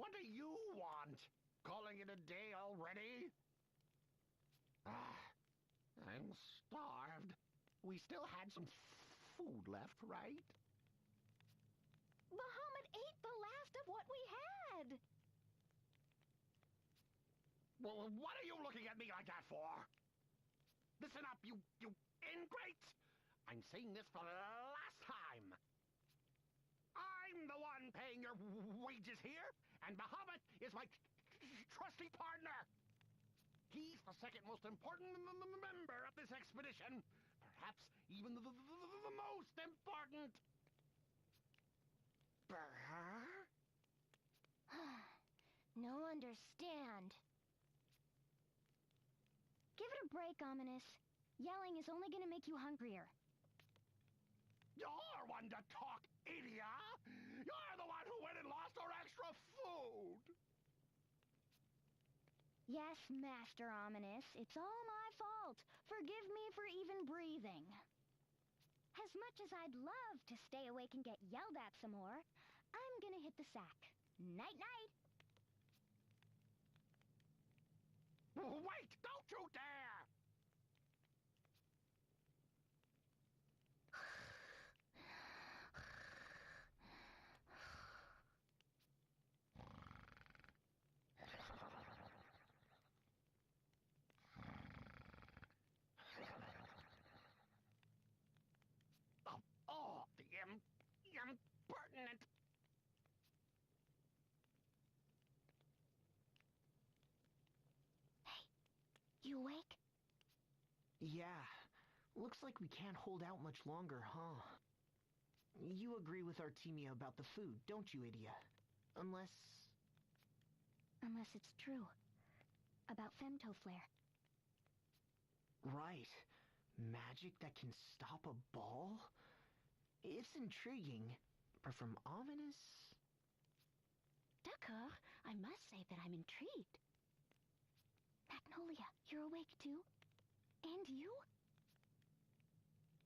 What do you want? Calling it a day already? I'm starved. We still had some food left, right? Bahamut ate the last of what we had! Well, what are you looking at me like that for? Listen up, you ingrates! I'm saying this for the last time. I'm the one paying your wages here, and Bahamut is my trusty partner. He's the second most important member of this expedition. Perhaps even the most important. Brr? No understand. Give it a break, Ominous. Yelling is only gonna make you hungrier. You're one to talk, idiot! You're the one who went and lost our extra food! Yes, Master Ominous, it's all my fault. Forgive me for even breathing. As much as I'd love to stay awake and get yelled at some more, I'm gonna hit the sack. Night-night! Wait! Don't you dare! Oh, the impertinent... Hey, you awake? Yeah. Looks like we can't hold out much longer, huh? You agree with Artemia about the food, don't you, idiot? Unless Unless it's true. About femtoflare. Right. Magic that can stop a ball? It's intriguing, but from Ominous... D'accord, I must say that I'm intrigued. Magnolia, you're awake too? And you?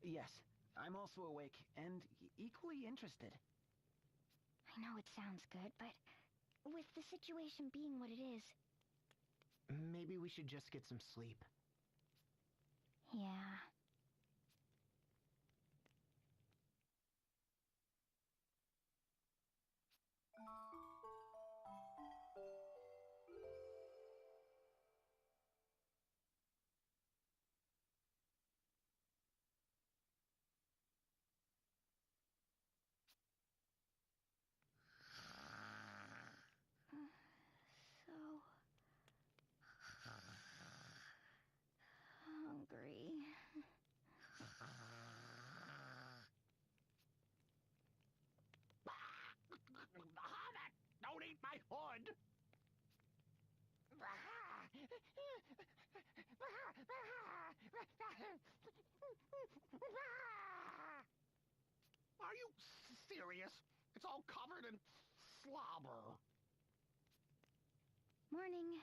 Yes, I'm also awake, and equally interested. I know it sounds good, but with the situation being what it is... Maybe we should just get some sleep. Yeah. So... hungry. Bahamut! Don't eat my hood! Are you serious? It's all covered in slobber. Morning.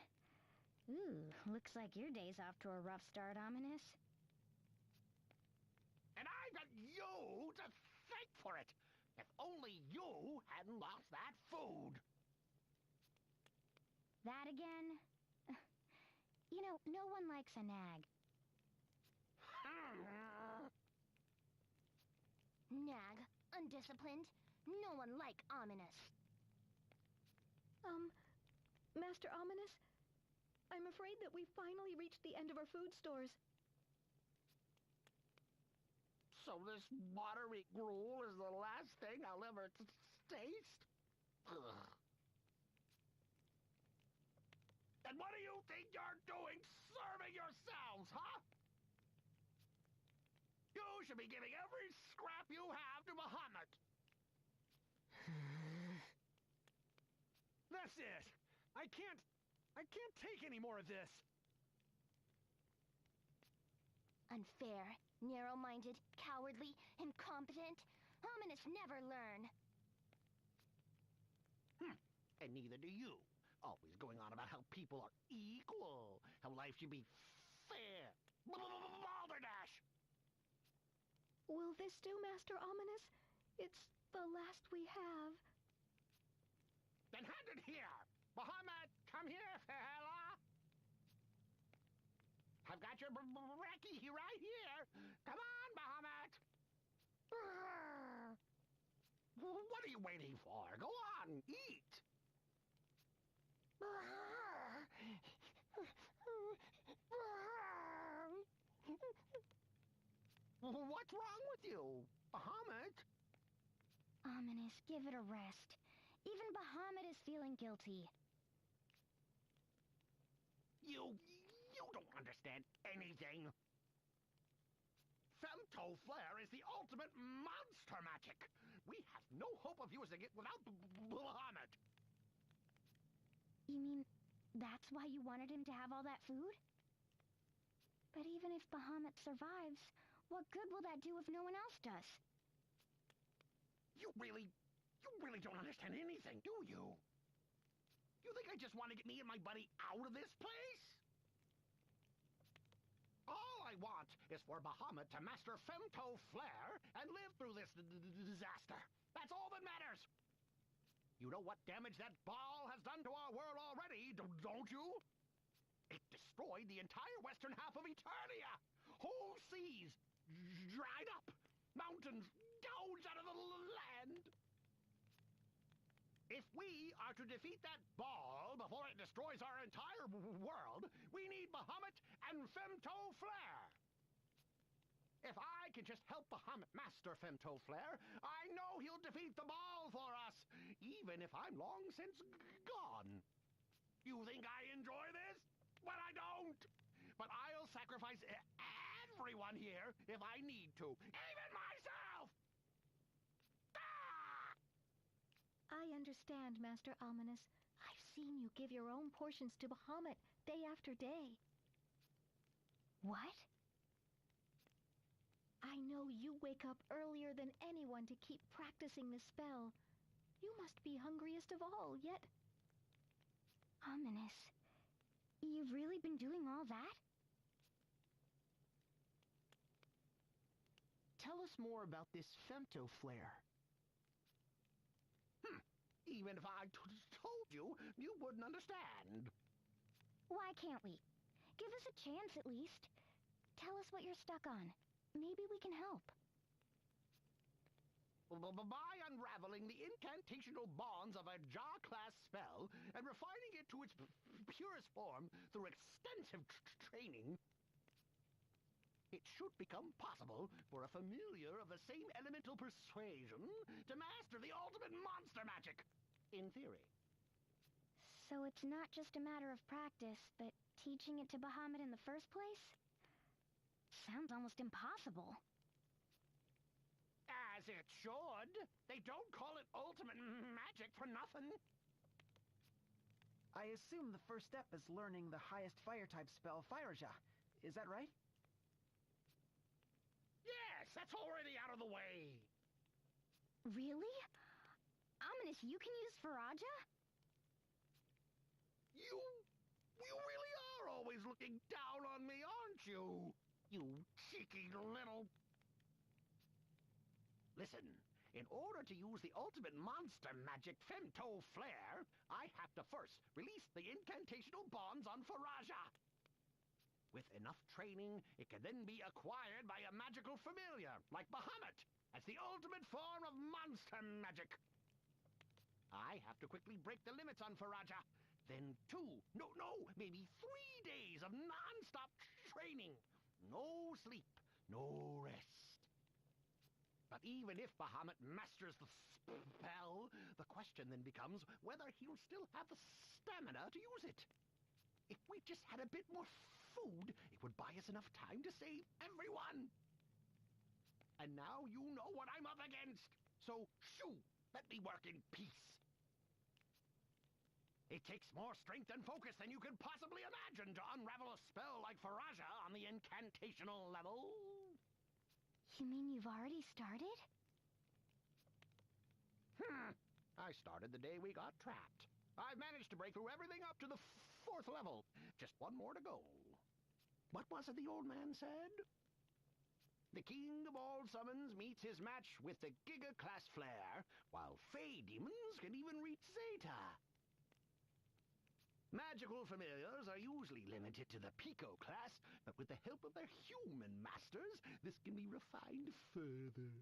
Ooh, looks like your day's off to a rough start, Ominous. And I've got you to thank for it. If only you hadn't lost that food. That again? You know, no one likes a nag. Nag, undisciplined, no one like Ominous. Master Ominous, I'm afraid that we've finally reached the end of our food stores. So this watery gruel is the last thing I'll ever taste? Ugh. And what do you think you're doing serving yourselves, huh? You should be giving every scrap you have to Bahamut. That's it! I can't take any more of this! Unfair, narrow-minded, cowardly, incompetent. Ominous never learn. And neither do you. Always going on about how people are equal, how life should be fair. Balderdash! Will this do, Master Ominous? It's the last we have. Then hand it here! Bahamut, come here, fella. I've got your brekkie right here. Come on, Bahamut. What are you waiting for? Go on, eat. What's wrong with you, Bahamut? Ominous, give it a rest. Even Bahamut is feeling guilty. You don't understand anything. Femto Flare is the ultimate monster magic. We have no hope of using it without Bahamut. You mean that's why you wanted him to have all that food? But even if Bahamut survives, what good will that do if no one else does? You really don't understand anything, do you? You think I just want to get me and my buddy out of this place? All I want is for Bahamut to master Femto Flare and live through this disaster. That's all that matters. You know what damage that ball has done to our world already, don't you? It destroyed the entire western half of Eternia. Whole seas dried up. Mountains gouged out of the land. If we are to defeat that ball before it destroys our entire world, we need Bahamut and Femto Flare. If I can just help Bahamut master Femto Flare, I know he'll defeat the ball for us, even if I'm long since gone. You think I enjoy this? Well, I don't. But I'll sacrifice everyone here if I need to, even myself. I understand, Master Ominous. I've seen you give your own portions to Bahamut day after day. What? I know you wake up earlier than anyone to keep practicing the spell. You must be hungriest of all, yet... Ominous. You've really been doing all that? Tell us more about this Femto Flare. Even if I told you, you wouldn't understand. Why can't we? Give us a chance at least. Tell us what you're stuck on. Maybe we can help. By unraveling the incantational bonds of a Jaw-class spell and refining it to its purest form through extensive training, it should become possible for a familiar of the same elemental persuasion to master the ultimate monster magic, in theory. So it's not just a matter of practice, but teaching it to Bahamut in the first place? Sounds almost impossible. As it should. They don't call it ultimate magic for nothing. I assume the first step is learning the highest fire-type spell, Firaja. Is that right? Yes, that's already out of the way. Really? Ominous, you can use Firaja? You really are always looking down on me, aren't you? You cheeky little... Listen, in order to use the ultimate monster magic Femto Flare, I have to first release the incantational bonds on Firaja. With enough training, it can then be acquired by a magical familiar, like Bahamut, as the ultimate form of monster magic. I have to quickly break the limits on Firaja. Then maybe 3 days of non-stop training. No sleep, no rest. But even if Bahamut masters the spell, the question then becomes whether he'll still have the stamina to use it. If we just had a bit more food, it would buy us enough time to save everyone. And now you know what I'm up against. So, shoo, let me work in peace. It takes more strength and focus than you could possibly imagine to unravel a spell like Firaja on the incantational level. You mean you've already started? I started the day we got trapped. I've managed to break through everything up to the 4th level. Just one more to go. What was it the old man said? The king of all summons meets his match with the Giga-class flare, while Fey demons can even reach Zeta. Magical familiars are usually limited to the Pico class, but with the help of their human masters, this can be refined further.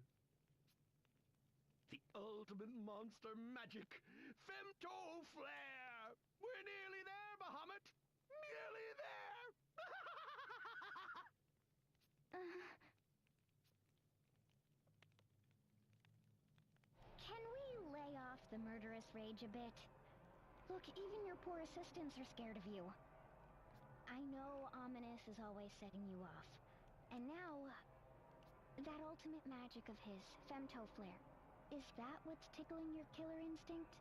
The ultimate monster magic, Femto Flare! We're nearly there, Bahamut! Nearly there! Can we lay off the murderous rage a bit? Look, even your poor assistants are scared of you. I know Ominous is always setting you off. And now, that ultimate magic of his, Femto Flare, is that what's tickling your killer instinct?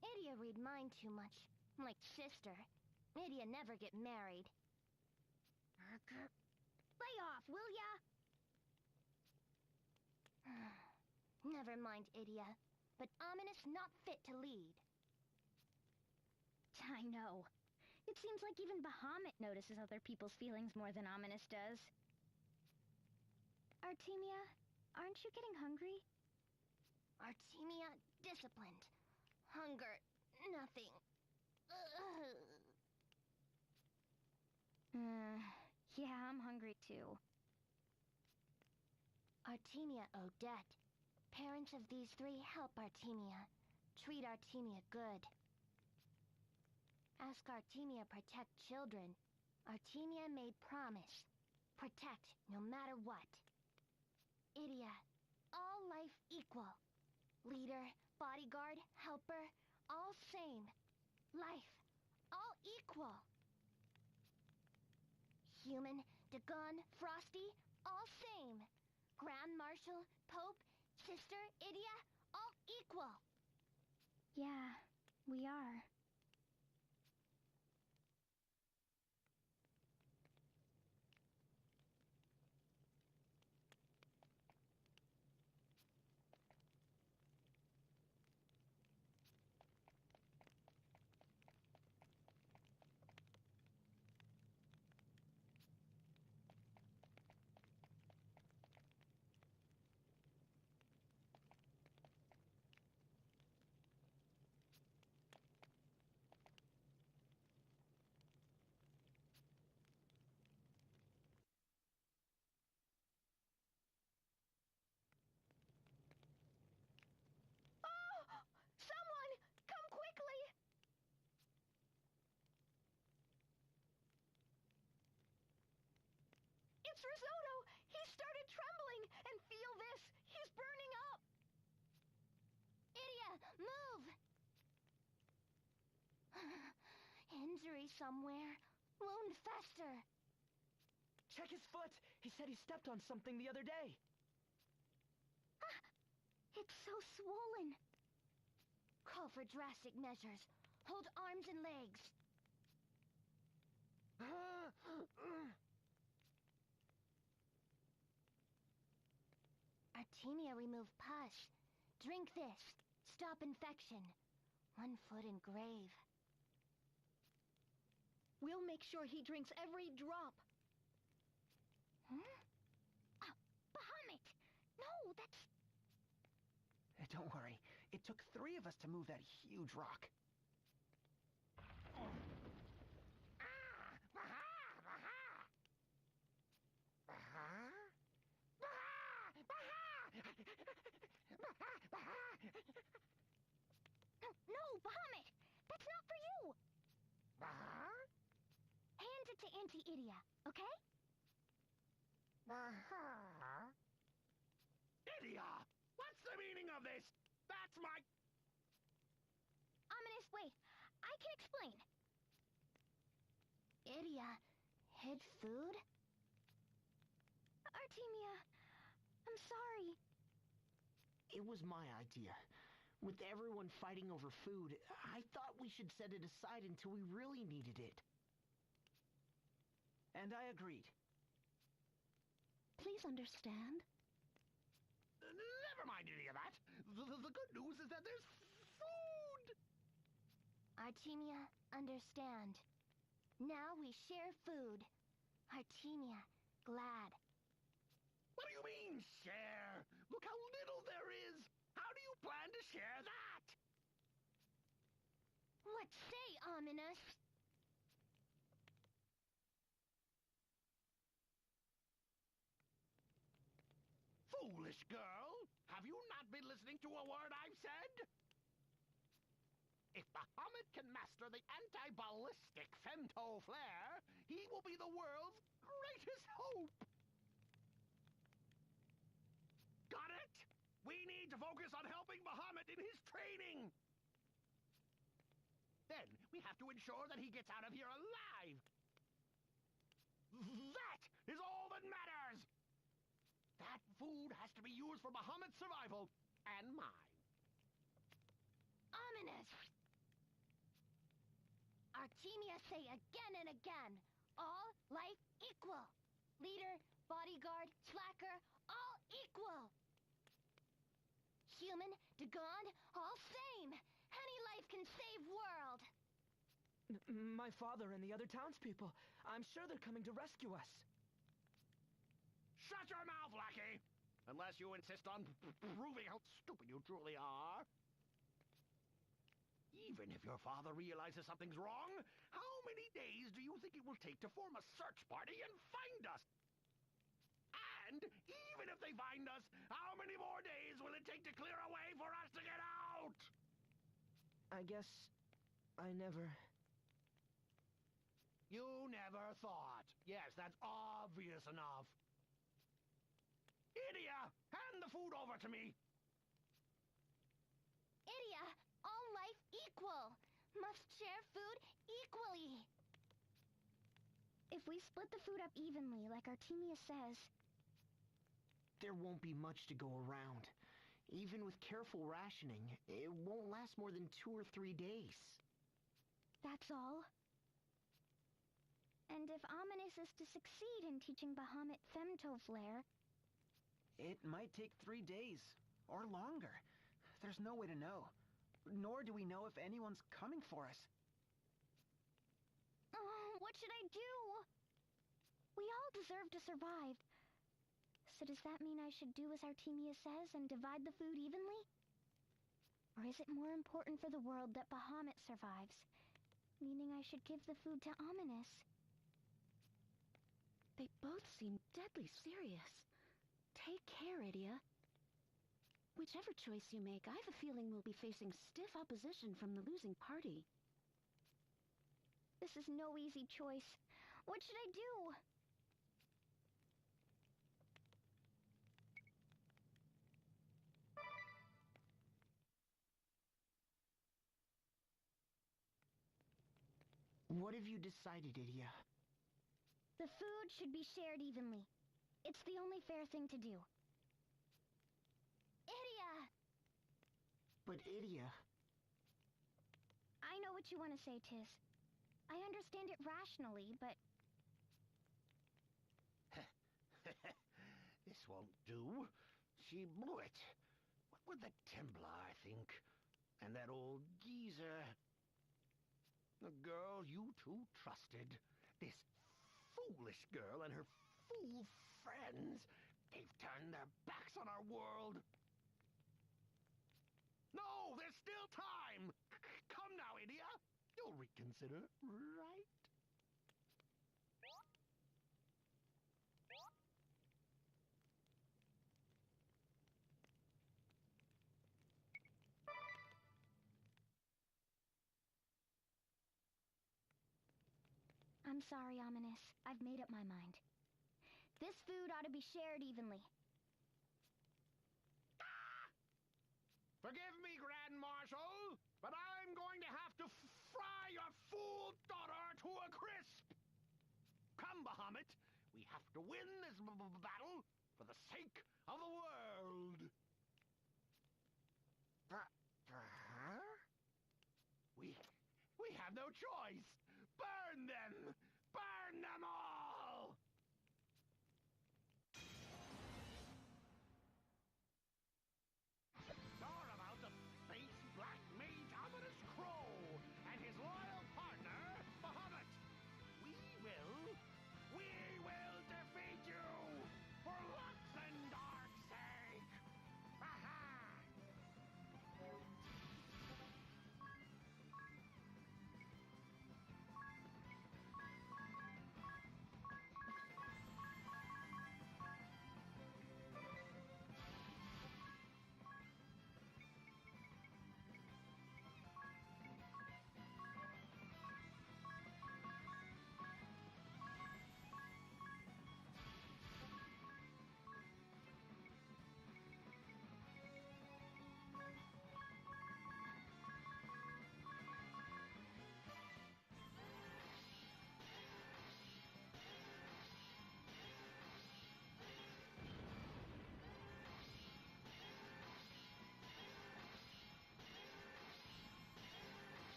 Idia read mine too much. Like sister. Idia never get married. Lay off, will ya? Never mind, Idia. But Ominous not fit to lead. I know. It seems like even Bahamut notices other people's feelings more than Ominous does. Artemia, aren't you getting hungry? Artemia, disciplined. Hunger, nothing. Yeah, I'm hungry too. Artemia Odette. Parents of these three help Artemia. Treat Artemia good. Ask Artemia protect children. Artemia made promise. Protect no matter what. Idia, all life equal. Leader, bodyguard, helper, all same. Life, all equal. Human, Dagon, Frosty, all same. Grand Marshal, Pope, Sister, Idia, all equal. Yeah, we are. It's Risotto! He started trembling! And feel this! He's burning up! Idia, move! Injury somewhere. Wound fester. Check his foot! He said he stepped on something the other day. It's so swollen. Call for drastic measures. Hold arms and legs. Artemia remove pus. Drink this. Stop infection. 1 foot in grave. We'll make sure he drinks every drop. Bahamut! No, that's... Don't worry. It took 3 of us to move that huge rock. No, Bahamut! That's not for you! Hand it to Auntie Idia, okay? Idia! What's the meaning of this? That's my... Ominous, wait. I can explain. Idia hid food? Artemia, I'm sorry. It was my idea. With everyone fighting over food, I thought we should set it aside until we really needed it. And I agreed. Please understand. Never mind any of that. The good news is that there's food! Artemia, understand. Now we share food. Artemia, glad. What do you mean, share? Look how little there is! How do you plan to share that? that say, ominous? Foolish girl! Have you not been listening to a word I've said? If Bahamut can master the anti-ballistic femto flare, he will be the world's greatest hope! Got it? We need to focus on helping Bahamut in his training! Then we have to ensure that he gets out of here alive! That is all that matters! That food has to be used for Bahamut's survival, and mine. Ominous! Artemia say again and again, all life equal. Leader, bodyguard, slacker, all equal. Human, Dagon, all same. Any life can save world. My father and the other townspeople. I'm sure they're coming to rescue us. Shut your mouth, lackey! Unless you insist on proving how stupid you truly are. Even if your father realizes something's wrong, how many days do you think it will take to form a search party and find us? And even if they find us, how many more days will it take to clear a way for us to get out? I guess I never... You never thought. Yes, that's obvious enough. Idia, hand the food over to me. Idia, all life equal. Must share food equally. If we split the food up evenly, like Artemia says... There won't be much to go around. Even with careful rationing, it won't last more than 2 or 3 days. That's all? And if Ominous is to succeed in teaching Bahamut femto flare... It might take 3 days, or longer. There's no way to know. Nor do we know if anyone's coming for us. Oh, what should I do? We all deserve to survive. So does that mean I should do as Artemia says and divide the food evenly? Or is it more important for the world that Bahamut survives? Meaning I should give the food to Ominous? They both seem deadly serious. Take care, Idia. Whichever choice you make, I have a feeling we'll be facing stiff opposition from the losing party. This is no easy choice. What should I do? What have you decided, Idia? The food should be shared evenly. It's the only fair thing to do. Idia! But Idia... I know what you want to say, Tiz. I understand it rationally, but... This won't do. She blew it. What with the Templar, I think. And that old geezer. The girl you two trusted. This foolish girl and her fool friends. They've turned their backs on our world. No, there's still time. Come now, Idia. You'll reconsider, right? I'm sorry, Ominous. I've made up my mind. This food ought to be shared evenly. Forgive me, Grand Marshal, but I'm going to have to fry your fool daughter to a crisp. Come, Bahamut. We have to win this battle for the sake of the world. For her? We have no choice. Burn them! Burn them all! You're about to face Black Mage Ominous Crow and his loyal partner, Bahamut. We will defeat you for Lux and Dark's sake. Ha-ha!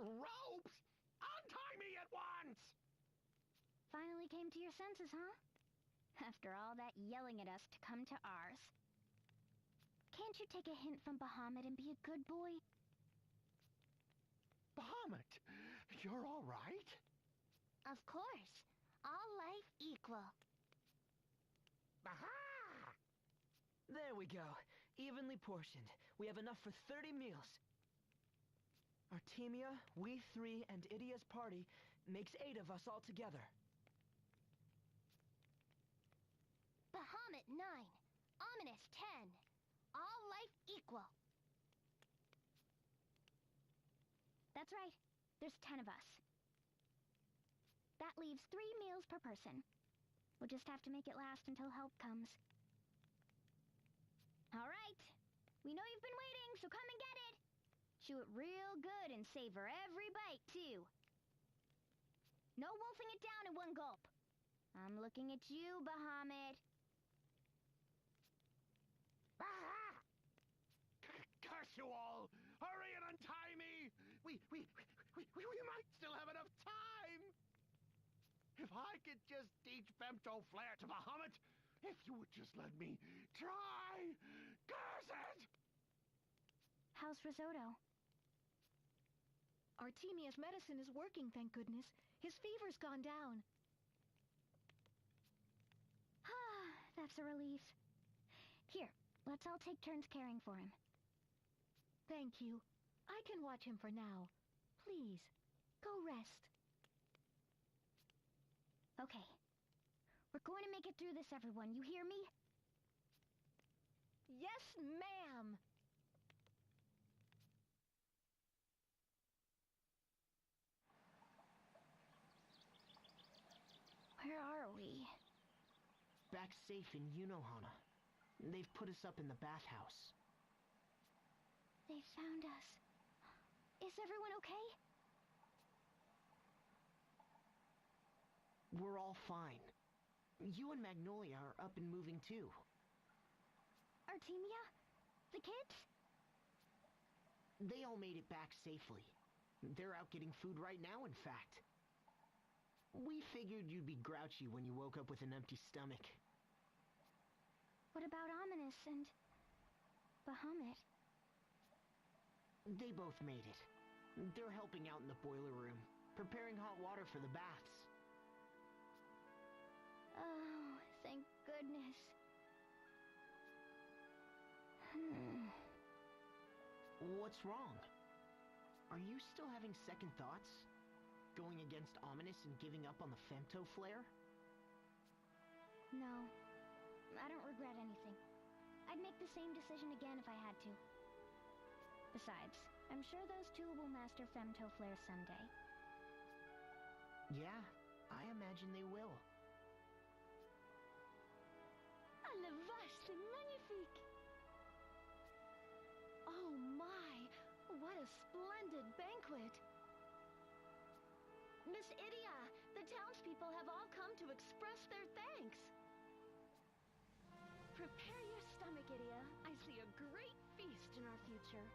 ropes! Untie me at once! Finally came to your senses, huh? After all that yelling at us to come to ours. Can't you take a hint from Bahamut and be a good boy? Bahamut, you're all right? Of course. All life equal. Aha! There we go. Evenly portioned. We have enough for 30 meals. Artemia, we three, and Idia's party makes 8 of us all together. Bahamut 9. Ominous 10. All life equal. That's right. There's 10 of us. That leaves 3 meals per person. We'll just have to make it last until help comes. All right. We know you've been waiting, so come and get it. Chew it real good and savor every bite, too. No wolfing it down in one gulp. I'm looking at you, Bahamut. Ah! Curse you all! Hurry and untie me! We might still have enough time! If I could just teach Femto Flare to Bahamut, if you would just let me try! Curse it! How's Risotto? Artemia's medicine is working, thank goodness. His fever's gone down. That's a relief. Here, let's all take turns caring for him. Thank you. I can watch him for now. Please, go rest. Okay. We're going to make it through this, everyone. You hear me? Yes, ma'am! Where are we? Back safe in Yunohana. They've put us up in the bathhouse. They found us. Is everyone okay? We're all fine. You and Magnolia are up and moving too. Artemia? The kids? They all made it back safely. They're out getting food right now, in fact. We figured you'd be grouchy when you woke up with an empty stomach. What about Ominous and Bahamut? They both made it. They're helping out in the boiler room, preparing hot water for the baths. Oh, thank goodness. What's wrong? Are you still having second thoughts? Going against Ominous and giving up on the Femto Flare? No, I don't regret anything. I'd make the same decision again if I had to. Besides, I'm sure those two will master Femto Flare someday. Yeah, I imagine they will. À la vache, c'est magnifique! Oh my, what a splendid banquet! Miss Idia, the townspeople have all come to express their thanks. Prepare your stomach, Idia. I see a great feast in our future.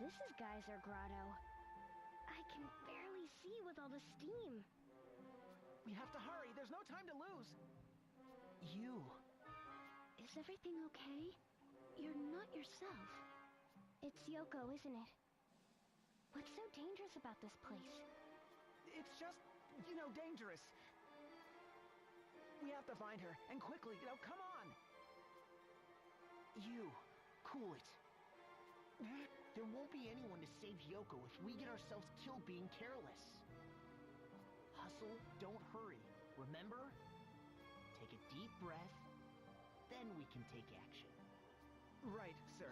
this is Geyser Grotto. I can barely see with all the steam. We have to hurry. There's no time to lose. You. Is everything okay? You're not yourself. It's Yoko, isn't it? What's so dangerous about this place? It's just, dangerous. We have to find her, and quickly. Come on. You. Cool it. There won't be anyone to save Yoko if we get ourselves killed being careless. Hustle, don't hurry. Remember? Take a deep breath, then we can take action. Right, sir.